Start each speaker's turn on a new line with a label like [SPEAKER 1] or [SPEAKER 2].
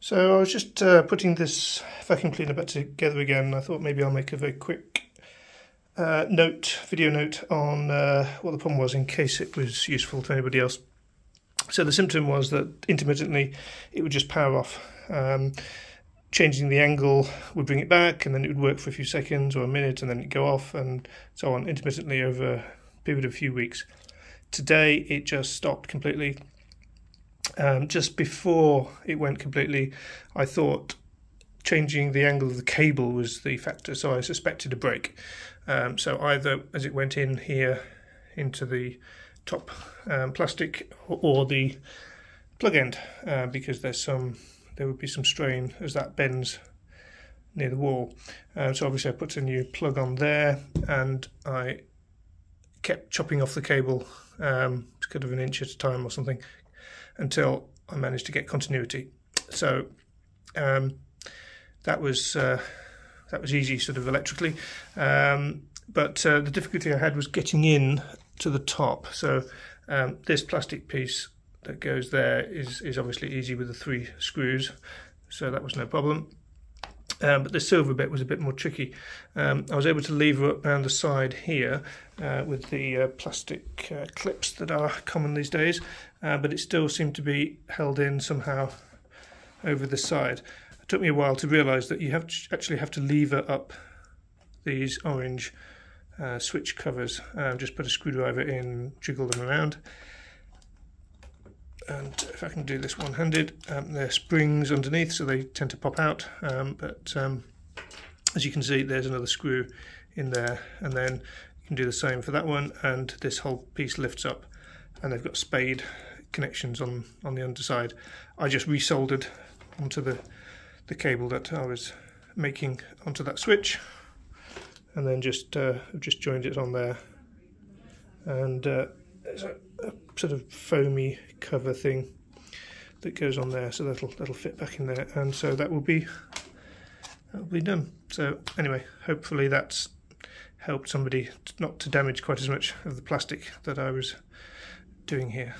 [SPEAKER 1] So I was just putting this vacuum cleaner back together again. I thought maybe I'll make a very quick video note on what the problem was in case it was useful to anybody else. So the symptom was that intermittently it would just power off. Changing the angle would bring it back, and then it would work for a few seconds or a minute, and then it'd go off, and so on, intermittently over a period of a few weeks. Today it just stopped completely. Just before it went completely, I thought changing the angle of the cable was the factor, so I suspected a break. So either as it went in here into the top plastic or the plug end, because there would be some strain as that bends near the wall. So obviously I put a new plug on there, and I kept chopping off the cable kind of an inch at a time or something, until I managed to get continuity. So that was easy, sort of electrically, but the difficulty I had was getting in to the top. So this plastic piece that goes there is obviously easy with the 3 screws, so that was no problem. But the silver bit was a bit more tricky. I was able to lever up around the side here with the plastic clips that are common these days, but it still seemed to be held in somehow over the side. It took me a while to realise that you actually have to lever up these orange switch covers. Just put a screwdriver in, jiggle them around. And if I can do this one-handed, there are springs underneath, so they tend to pop out, but as you can see, there's another screw in there, and then you can do the same for that one, and this whole piece lifts up, and they've got spade connections on the underside. I just resoldered onto the cable that I was making onto that switch, and then just joined it on there, and there's a sort of foamy cover thing that goes on there, so that'll fit back in there, and so that will be done. So anyway, hopefully that's helped somebody not to damage quite as much of the plastic that I was doing here.